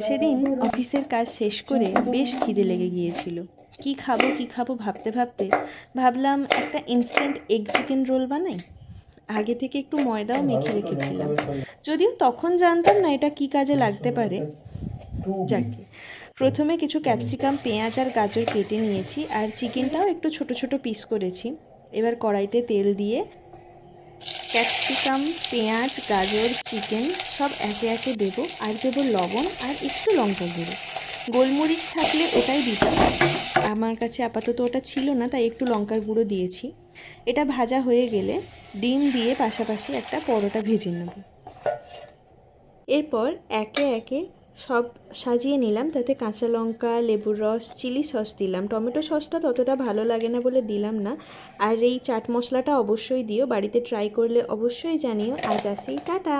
সেদিন অফিসের কাজ শেষ করে বেশ খিদে লেগে গিয়েছিল। কি খাবো ভাবতে ভাবতে ভাবলাম একটা ইনস্ট্যান্ট এগ চিকেন রোল বানাই। আগে থেকে একটু ময়দাও মেখে রেখেছিলাম, যদিও তখন জানতাম না এটা কি কাজে লাগতে পারে। যাকে প্রথমে কিছু ক্যাপসিকাম, পেঁয়াজ আর গাজর কেটে নিয়েছি, আর চিকেনটাও একটু ছোট ছোট পিস করেছি। এবার কড়াইতে তেল দিয়ে ক্যাপসিকাম, পেঁয়াজ, গাজর, চিকেন সব একে একে দেবো, আর দেবো লবণ আর একটু লঙ্কা গুঁড়ো। গোলমরিচ থাকলে ওটাই দিতাম, আমার কাছে আপাতত ওটা ছিল না, তাই একটু লঙ্কার গুঁড়ো দিয়েছি। এটা ভাজা হয়ে গেলে ডিম দিয়ে পাশাপাশি একটা পরোটা ভেজে নেব। এরপর একে একে সব সাজিয়ে নিলাম, তাতে কাঁচা লঙ্কা, লেবুর রস, চিলি সস দিলাম। টমেটো সসটা ততটা ভালো লাগে না বলে দিলাম না। আর এই চাট মশলাটা অবশ্যই দিও, বাড়িতে ট্রাই করলে অবশ্যই জানিও। আজ আসি, টাটা।